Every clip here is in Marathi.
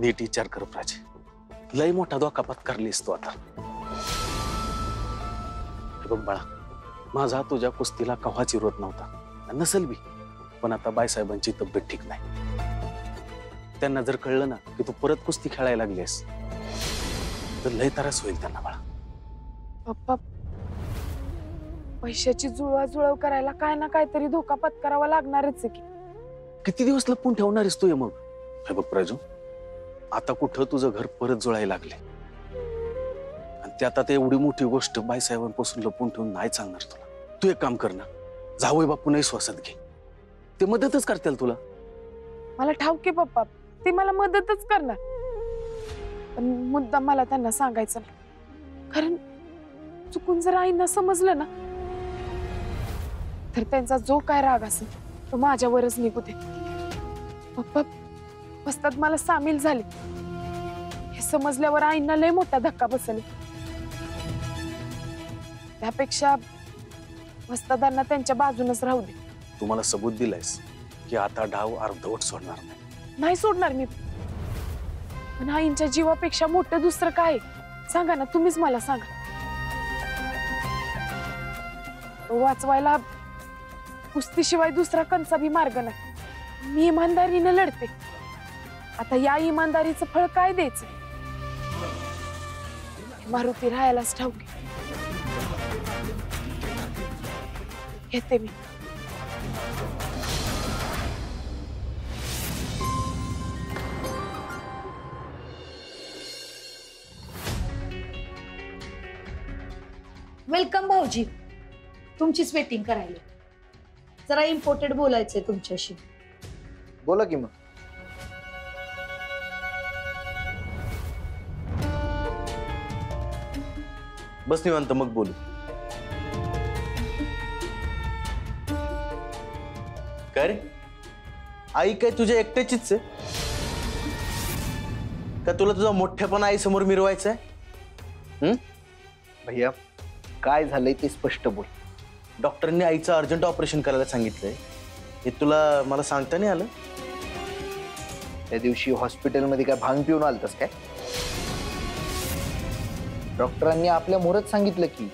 नीट विचार कर प्राची, लय मोठा धोका पत्करलीस तू आता। हे बघ बाळा, माझा तुझ्या कुस्तीला कव्हाच विरोध नव्हता, नसेल बी, पण आता बाईसाहेबांची तब्येत ठीक नाही। त्यांना जर कळलं ना की तू परत कुस्ती खेळायला लागलीस तर लय त्रास होईल त्यांना बाळा। पप्पा, पैशाची जुळवाजुळव करायला काय ना काहीतरी धोका पत्करावा लागणारच आहे की। किती दिवस लपून ठेवणारीस तू हे मग? हे बघ प्राजू, आता कुठं तुझं घर परत जुळायला लागले, आणि त्यात आता एवढी मोठी गोष्ट बाईसाहेबांपासून लपून ठेवून नाही चालणार तुला। तू एक काम कर ना, जावई बापूनही श्वासात घे, ते मदतच करतील तुला। मला ठाऊक आहे पप्पा, ते मला मदतच करणार, पण मुद्दा मला त्यांना सांगायचं नाही, कारण चुकून जर आईंना समजलं ना तर त्यांचा जो काय राग असेल तो माझ्यावरच निघू दे। पप्पा, वस्ताद मला सामील झाले हे समजल्यावर आईंना लय मोठा धक्का बसले। त्यापेक्षा वस्तादांना त्यांच्या बाजूनच राहू दे। तुम्हाला सबूत दिलायस की आता डाव अर्धवट सोडणार नाही। नाही सोडणार मी, पण आईंच्या जीवापेक्षा मोठं दुसरं काय सांगा ना, तुम्हीच मला सांगा। तो वाचवायला कुस्तीशिवाय दुसरा कोणता बी मार्ग नाही। मी इमानदारीने लढते, आता या इमानदारीचं फळ काय द्यायचं मारुती राहायलाच ठाऊक घेते मी। वेलकम भाऊजी, तुमचीच वेटिंग करायला, जरा इम्पॉर्टंट बोलायचंय तुमच्याशी। बोला की मग। बस निवांत मग बोलू। काय रे, आई काय तुझ्या एकट्याचीच आहे का? तुला तुझा मोठेपणा आई समोर मिरवायचा आहे? भैया, काय झालंय ते स्पष्ट बोल। डॉक्टरांनी आईचं अर्जंट ऑपरेशन करायला सांगितलंय, हे तुला मला सांगता नाही आलं? त्या दिवशी हॉस्पिटलमध्ये काय भांग पिऊन आलतस काय? डॉक्टरांनी आपल्या मोरच सांगितलं की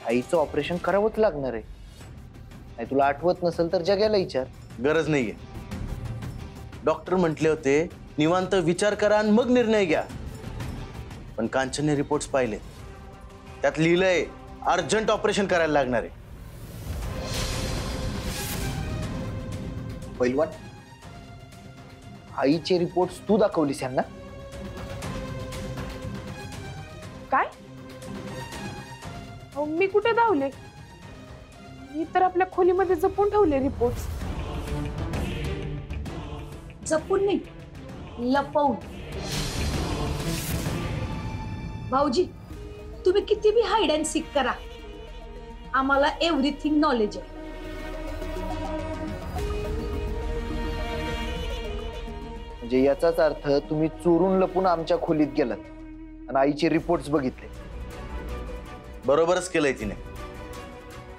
आईचं ऑपरेशन करावंच लागणार आहे। नाही तुला आठवत नसेल तर जग्याला विचार। गरज नाहीये, डॉक्टर म्हटले होते निवांत विचार करा आणि मग निर्णय घ्या। पण कांचनने रिपोर्ट्स पाहिले, त्यात लिहिलंय अर्जंट ऑपरेशन करायला लागणार आहे। पैलवान, आईचे रिपोर्ट्स तू दाखवलीस यांना? काय? मी कुठे धावले? मी तर आपल्या खोलीमध्ये जपून ठेवले रिपोर्ट्स। जपून नाही, लपवून। भाऊजी, तुम्ही किती बी हाइड अँड सीक करा, आम्हाला एव्हरीथिंग नॉलेज आहे। म्हणजे याचाच अर्थ तुम्ही चोरून लपून आमच्या खोलीत गेलात आणि आईचे रिपोर्ट्स बघितले। बरोबरच केलंय तिने,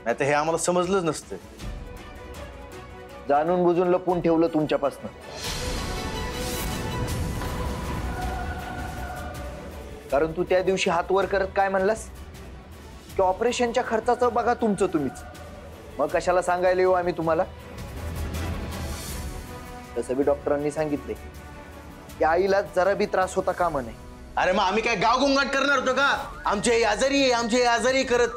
नाही तर हे आम्हाला समजलंच नसतं। जाणून बुजून लपून ठेवलं तुमच्यापासून, कारण तू त्या दिवशी हात वर करत काय म्हणलास की ऑपरेशनच्या खर्चाचं बघा तुमचं तुम्हीच, मग कशाला सांगायला येऊ आम्ही तुम्हाला? तसं बी डॉक्टरांनी सांगितले की आईला जरा बी त्रास होता कामा नये। अरे मग आम्ही काय गाव गोंगाट करणार होतो का? आमची आई आजारी आहे, आमची आई आजारी करत।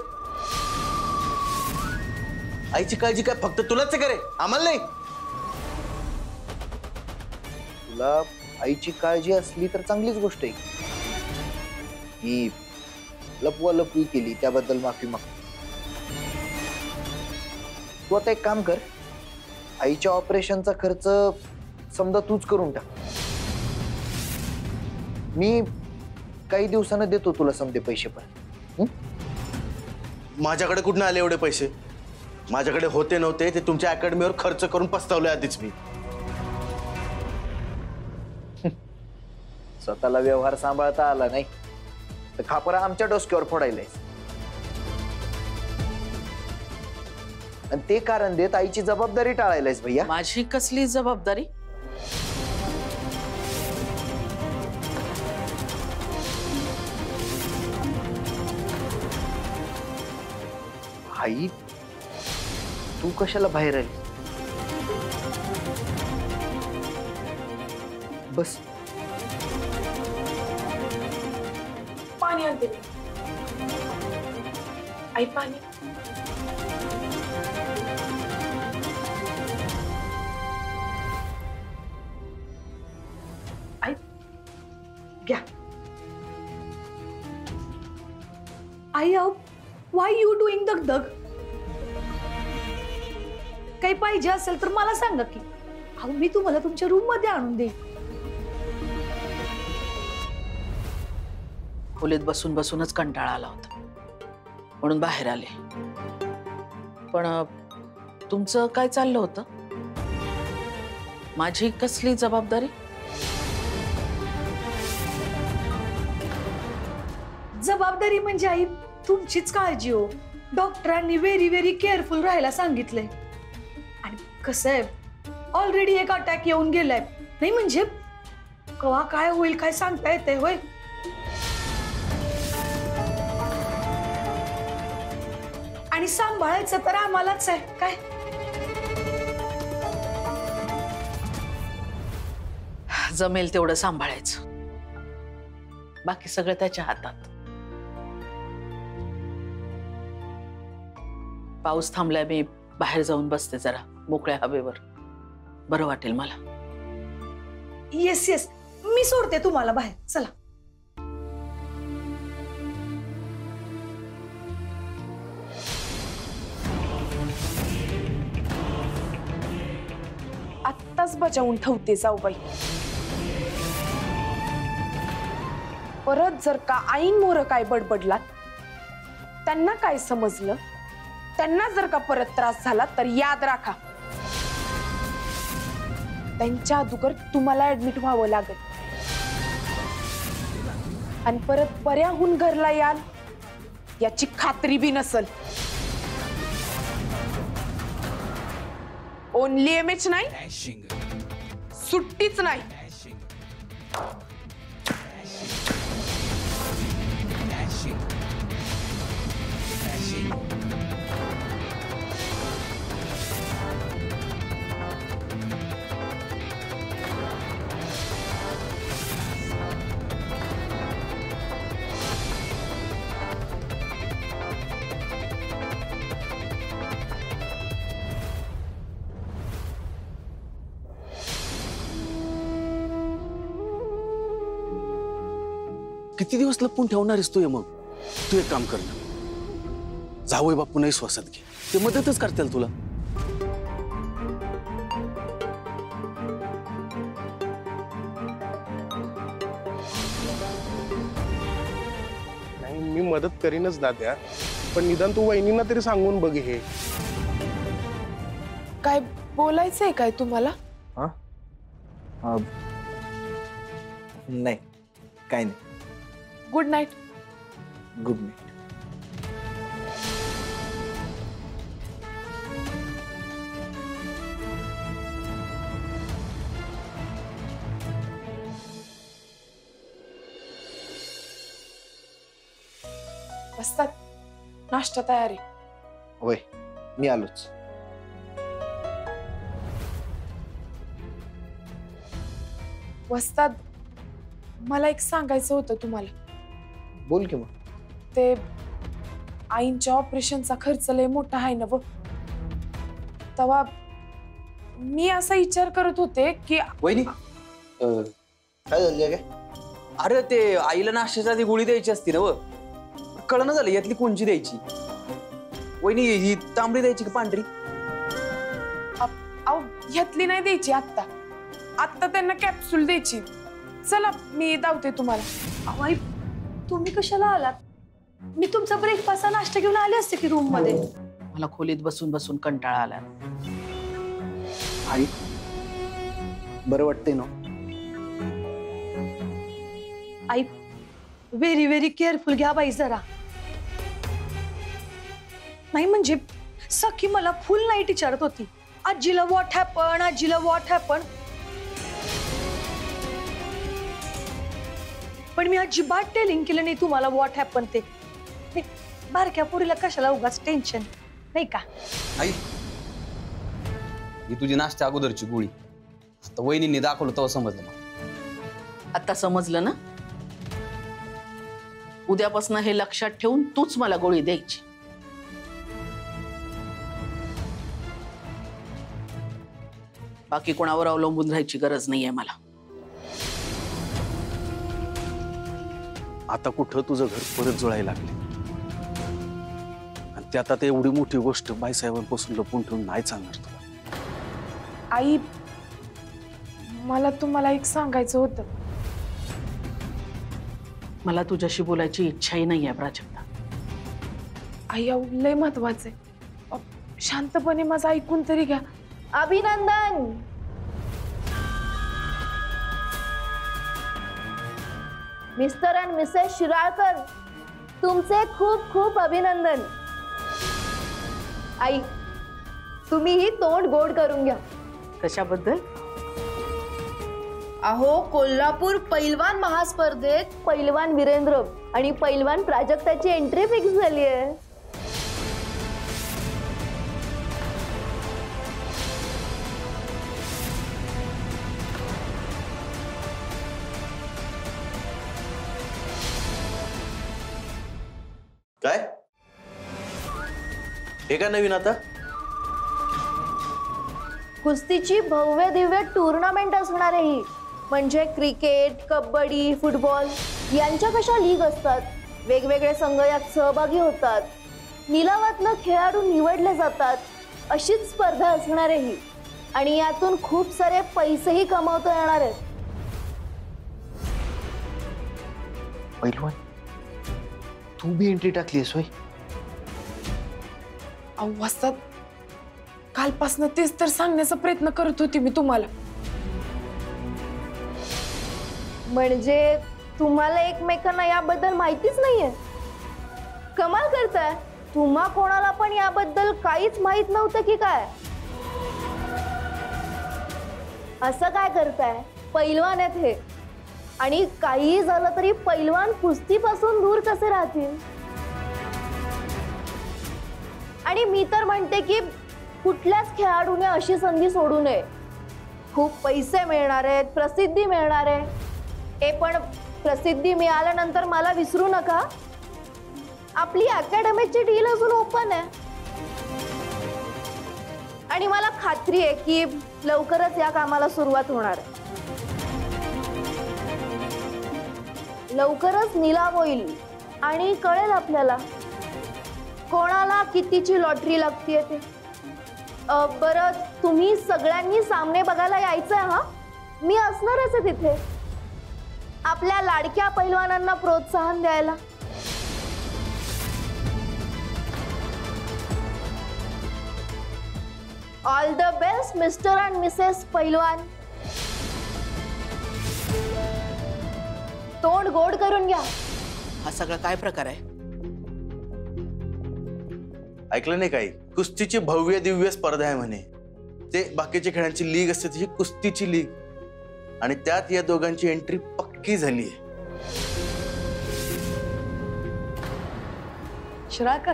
आईची काळजी काय फक्त तुलाच करे, आम्हाला नाही? तुला आईची काळजी असली तर चांगलीच गोष्ट आहे की लपवा लपवी केली, त्याबद्दल माफी माग। तू आता एक काम कर, आईच्या ऑपरेशनचा खर्च समजा तूच करून टाक, मी काही दिवसांनी देतो तुला समजे पैसे पण। माझ्याकडे कुठून आले एवढे पैसे? माझ्याकडे होते नव्हते ते तुमच्या अकॅडमीवर खर्च करून पस्तावले आधीच मी। स्वतःला व्यवहार सांभाळता आला नाही तर खापरा आमच्या डोसक्यावर फोडायलाय, आणि ते कारण देत आईची जबाबदारी टाळायलायस भैया। माझी कसली जबाबदारी? आई तू कशाला बाहेर आली? बस. पाणी आणते मी. आई पाणी. आई घ्या. आई वाय यू डुईंग दगदग? काही पाहिजे असेल तर मला सांगा की. अहो मी तुम्हाला तुमच्या रूम मध्ये आणून देईन. खोलीत बसून बसूनच कंटाळा आला होता म्हणून बाहेर आले. पण तुमचं काय चाललं होतं? माझी कसली जबाबदारी? जबाबदारी म्हणजे आई तुमचीच काळजी हो. डॉक्टरांनी व्हेरी व्हेरी केअरफुल राहायला सांगितलंय. आणि कसं आहे ऑलरेडी एक अटॅक येऊन गेलाय. नाही म्हणजे केव्हा काय होईल काय सांगता येते होय. आणि सांभाळायचं तर आम्हालाच आहे काय. जमेल तेवढं सांभाळायचं. बाकी सगळं त्याच्या हातात. पाऊस थांबलाय. मी बाहेर जाऊन बसते जरा मोकळ्या हवेवर. बरं वाटेल मला. येस येस मी सोडते तुम्हाला बाहेर. चला. आत्ताच बजावून ठेवते जाऊबाई. परत जर का आईन मोर काय बडबडलात, त्यांना काय समजलं, त्यांना जर का परत त्रास झाला तर याद राखा त्यांच्या अगोदर तुम्हाला ऍडमिट व्हावं लागेल. आणि परत बऱ्याहून घरला याल याची खात्री बी नसल. ओनली एमएच नाही, सुट्टीच नाही. किती दिवस लपून ठेवणारीस तू? मग तू एक काम कर ना, जावई बापू नाही श्वासात घे. ते मदतच करतील तुला. नाही मी मदत करीनच दाद्या, पण निदान तू वहिनींना तरी सांगून बघ. हे काय बोलायचंय काय तुम्हाला? नाही काय नाही. Good night. Good night. बसतात. नाश्ता तयार आहे. होय मी आलोच. वस्ताद मला एक सांगायचं होतं तुम्हाला. बोल की मग. ते आईंच्या ऑपरेशनचा खर्च लय मोठा आहे ना. तेव्हा मी असा विचार करत होते की वहिनी काय झालं काय? अरे ते आईला नाश्त्याच्या आधी गोळी द्यायची असती ना. व कळणं झालं यातली कोणची द्यायची. वहिनी ही तांबडी द्यायची का पांढरी? अहो ह्यातली नाही द्यायची. आत्ता आत्ता त्यांना कॅप्सूल द्यायची. चला मी दावते तुम्हाला. अहो आई तुम्ही कशाला आलात? मी तुमचा ब्रेकफास्ट नाश्ता घेऊन आले असते की रूम मध्ये. मला खोलीत बसून बसून कंटाळा आला. आई बरं वाटतंय ना? आई व्हेरी व्हेरी केअरफुल घ्या बाई जरा. नाही म्हणजे सखी मला फुल नाईट विचारत होती, आजीला व्हॉट हॅपन, आजीला व्हॉट हॅपन. पण मी अजिबात टेलिंग केलं नाही तुम्हाला व्हॉट हॅपन ते. बारक्या पोरीला कशाला उगाच टेन्शन. नाही का? आई ही तुझी नाश्त्या अगोदरची गोळी. आता वहिनींनी दाखवलं तेव्हा समजलं मला. आता समजलं ना? उद्यापासून हे लक्षात ठेवून तूच मला गोळी द्यायची. बाकी कोणावर अवलंबून राहायची गरज नाहीये मला. आता कुठं तुझं घर परत जुळायला लागले आणि त्यात आता एवढी मोठी गोष्ट बाईसाहेबांपासून लपून ठेवून नाही चालणार तुला. आई, मला तुम्हाला एक सांगायचं होतं. मला तुझ्याशी बोलायची इच्छाही नाहीये प्राजक्ता. आई, अहो, लय महत्वाचं आहे. शांतपणे माझं ऐकून तरी घ्या. अभिनंदन. मिस्टर अँड मिसेस शिराळकर, तुमचे खूप खूप अभिनंदन. आई, तुम्हीही तोंड गोड करून घ्या. कशाबद्दल? अहो, कोल्हापूर पैलवान महास्पर्धेत पैलवान वीरेंद्र आणि पैलवान प्राजक्ताची एंट्री फिक्स झाली आहे. काय हे का नवीन आता? कुस्तीची भव्य दिव्य टुर्नामेंट असणार आहे ही. म्हणजे क्रिकेट, कबड्डी, फुटबॉल यांच्या कशा लीग असतात. वेगवेगळे संघ यात सहभागी होतात. निलावातनं खेळाडू निवडले जातात. अशीच स्पर्धा असणार आहे ही. आणि यातून खूप सारे पैसेही कमावता येणार आहेत. पैलवान, तू बी एंट्री टाकलीस होय? अहो वस्ताद, कालपासनं तेच तर सांगण्याचा प्रयत्न करत होती मी तुम्हाला. म्हणजे तुम्हाला एकमेकांना याबद्दल माहितीच नाहीये? कमाल करताय. तुम्हा कोणाला पण याबद्दल काहीच माहित नव्हतं की काय? असं काय करताय? पैलवान आहेत हे. आणि काही झालं तरी पैलवान कुस्तीपासून दूर कसे राहतील? आणि मी तर म्हणते की कुठल्याच खेळाडूने अशी संधी सोडू नये. खूप पैसे मिळणार आहेत, प्रसिद्धी मिळणार आहे. हे पण प्रसिद्धी मिळाल्यानंतर मला विसरू नका, आपली अकॅडमीची डील अजून ओपन आहे. आणि मला खात्री आहे की लवकरच या कामाला सुरुवात होणार आहे. लवकरच निलाव होईल आणि कळेल आपल्याला कोणाला कितीची लॉटरी लागतीये ते. बरं, तुम्ही सगळ्यांनी सामने बघायला यायचंय. हा, मी असणारच आहे तिथे आपल्या लाडक्या पैलवानांना प्रोत्साहन द्यायला. All the best mister and Mrs पैलवान. तोंड गोड करून घ्या. हा सगळा काय प्रकार आहे? ऐकलं नाही काही? कुस्तीची भव्य दिव्य स्पर्धा आहे म्हणे. ते बाकीच्या खेळांची लीग असते तशी कुस्तीची लीग. आणि त्यात या दोघांची एंट्री पक्की झाली आहे. शिराळकर,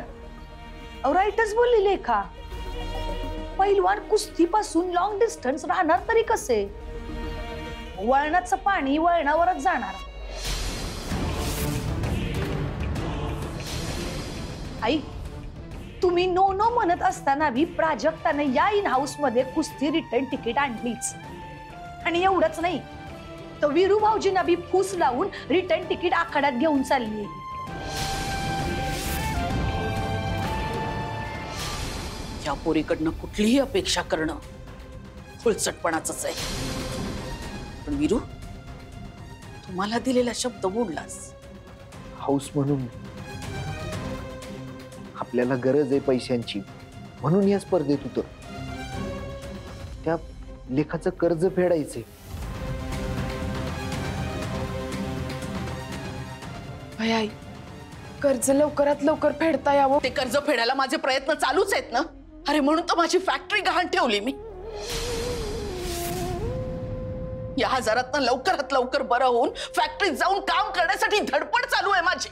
राईटच बोलली लेखा. पैलवान कुस्तीपासून लॉंग डिस्टन्स राहणार तरी कसे? वळणाचं पाणी वळणावरच जाणार. आई, तुम्ही नो नो म्हणत असताना भी प्राजक्ताने या इन हाऊस मध्ये कुस्ती रिटर्न तिकीट आणलीच. आणि एवढंच नाही, तर वीरू भाऊजींना बी फूस लावून रिटर्न तिकीट आखाड्यात घेऊन चालली. या पोरीकडनं कुठलीही अपेक्षा करणं खुळचटपणाचंच आहे. पण वीरू, तुम्हाला दिलेला शब्द मोडलास. हाऊस म्हणून आपल्याला गरज आहे पैशांची, म्हणून या स्पर्धेत उतर. त्या लेखाचं कर्ज फेडायचे. आई, कर्ज लवकरात लवकर फेडता यावं. ते कर्ज फेडायला माझे प्रयत्न चालूच आहेत ना. अरे, म्हणून तर माझी फॅक्टरी गहाण ठेवली मी. या आजारातनं लवकरात लवकर बरं होऊन फॅक्टरीत जाऊन काम करण्यासाठी धडपड चालू आहे माझी.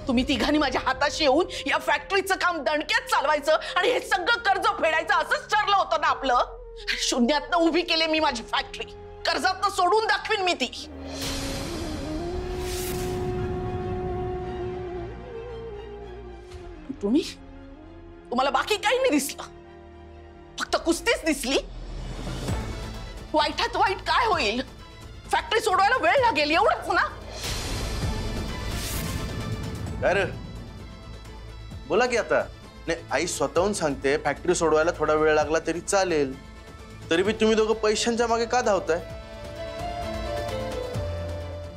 तुम्ही तिघांनी माझ्या हाताशी येऊन या फॅक्टरीचं काम दणक्यात चालवायचं आणि हे सगळं कर्ज फेडायचं असंच ठरलं होतं ना आपलं. शून्यातनं उभी केली मी माझी फॅक्टरी, कर्जातनं सोडून दाखवीन मी ती. तुम्हाला बाकी काही नाही दिसलं, फक्त कुस्तीच दिसली. वाईटात वाईट काय होईल, फॅक्टरी सोडवायला वेळ लागेल एवढंच ना. अरे बोला की आता. नाही, आई स्वतःहून सांगते फॅक्टरी सोडवायला थोडा वेळ लागला तरी चालेल. तरी बी तुम्ही दोघं पैशांच्या मागे का धावताय?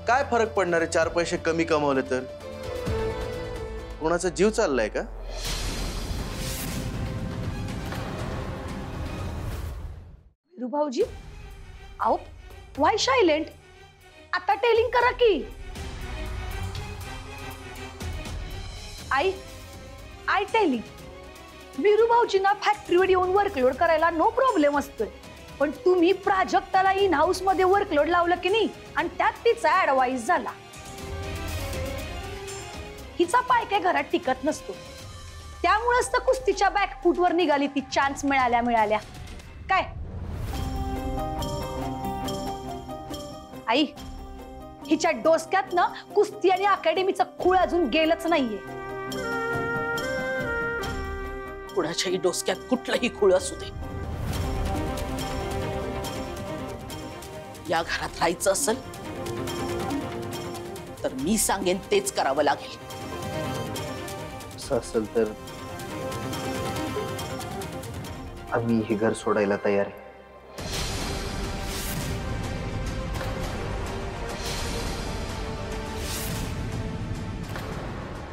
काय फरक पडणार आहे 4 पैसे कमी कमावले तर? कोणाचा जीव चाललाय का? भाऊजी, आओ व्हाय सायलेंट? आता टेलिंग करा की. I telling. वीरू भाऊजींना फॅक्टरीवर येऊन वर्कलोड करायला नो प्रॉब्लेम असतोय, पण तुम्ही प्राजक्ताला इन हाऊस मध्ये वर्कलोड लावलं की नाही आणि त्यात तिचा ऍडवाइस झाला. हिचा पाय काय घरात टिकत नसतो, त्यामुळेच तर कुस्तीच्या बॅकफूटवर निघाली ती चान्स मिळाल्या काय. आई, हिच्या डोसक्यात ना कुस्ती आणि अकॅडमीचं खूळ अजून गेलंच नाहीये. कुणाच्याही डोसक्यात कुठलंही खूळ असू दे, या घरात राहायचं असेल तर मी सांगेन तेच करावं लागेल. असं असेल तर आम्ही हे घर सोडायला तयार आहे.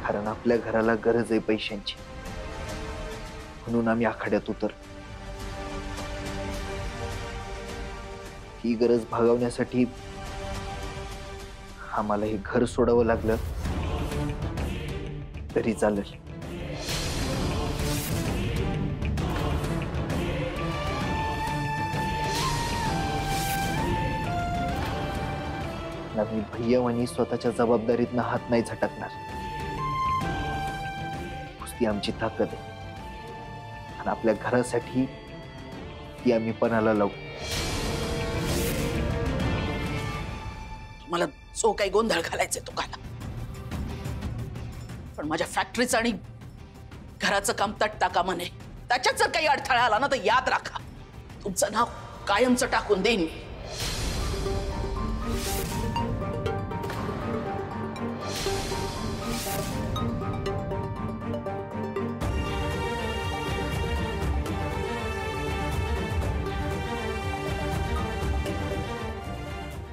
कारण आपल्या घराला गरज आहे पैशांची, म्हणून आम्ही आखाड्यात उतर. ही गरज भागवण्यासाठी आम्हाला हे घर सोडावं लागलं तरी चालेल. आम्ही भैयावानी स्वतःच्या जबाबदारीतनं हात नाही झटकणार. ती आमची ताकद आहे आणि आपल्या घरासाठी ती आम्ही पणाला लावू. मला जो काही गोंधळ घालायचंय तो घाला, पण माझ्या फॅक्टरीचं आणि घराचं काम तटता कामा नये. त्याच्यात जर काही अडथळा आला ना तर याद राखा, तुमचं नाव कायमचं टाकून देईन मी.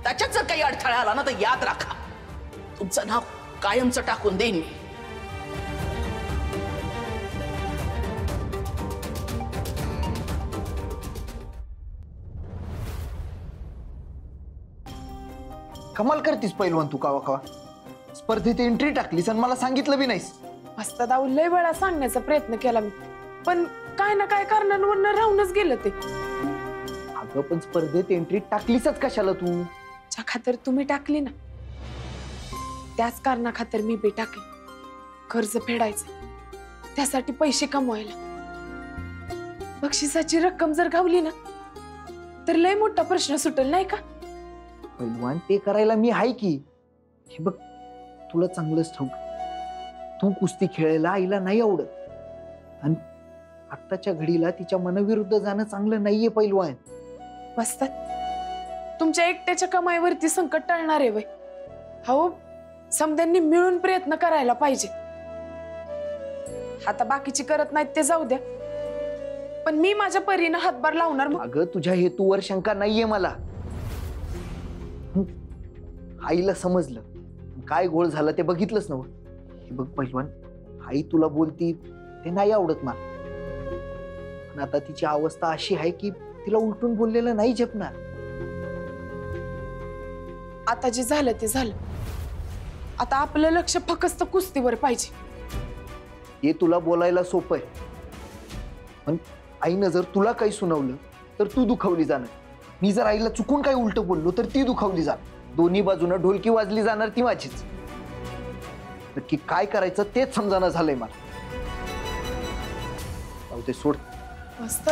त्याच्यात जर काही अडथळा आला ना तर याद राखा, तुमचं नाव कायमचं टाकून देईन मी. कमाल करतीस पैलवान तू. कावा स्पर्धेत एंट्री टाकलीस आणि मला सांगितलं बी नाहीस. मस्त दाऊ लय वेळा सांगण्याचा प्रयत्न केला मी, पण काय ना काय कारणांवरनं राहूनच गेलं ते. अगं पण स्पर्धेत एंट्री टाकलीसच कशाला तू? ज्या खातर तुम्ही टाकली ना त्याच कारणा खातर मी बी टाकली. कर्ज फेडायचं, त्यासाठी पैसे कमवायला. बक्षिसाची रक्कम जर गावली ना तर लय मोठा प्रश्न सुटेल नाही का? पैलवान ते करायला मी आहे की. हे बघ, तुला चांगलंच ठाऊक, तू कुस्ती खेळायला आईला नाही आवडत आणि आत्ताच्या घडीला तिच्या मनविरुद्ध जाणं चांगलं नाहीये पैलवान. बसतात तुमच्या एकट्याच्या कमाईवरती संकट टाळणार आहे वय. हो, समद्यांनी मिळून प्रयत्न करायला पाहिजे. आता बाकीची करत नाहीत ते जाऊ द्या, पण मी माझ्या परीनं हातभार लावणार. अगं तुझ्या हेतूवर शंका नाहीये मला. आईला समजलं काय गोळ झाला ते बघितलंच नव. हे बघ पैलवान, आई तुला बोलती ते नाही आवडत मला, पण आता तिची अवस्था अशी आहे की तिला उलटून बोललेलं नाही झेपणार. आता जे झालं ते झालं. आता आपलं लक्ष फक्त कुस्तीवर पाहिजे. हे तुला बोलायला सोपं आहे, पण आईनं जर तुला काही सुनावलं तर तू दुखावली जाणार. मी जर आईला चुकून काही उलट बोललो तर ती दुखावली जाणार. दोन्ही बाजूनं ढोलकी वाजली जाणार ती माझीच. नक्की काय करायचं तेच समजाना झालंय मला. जाऊ दे, सोड. मस्त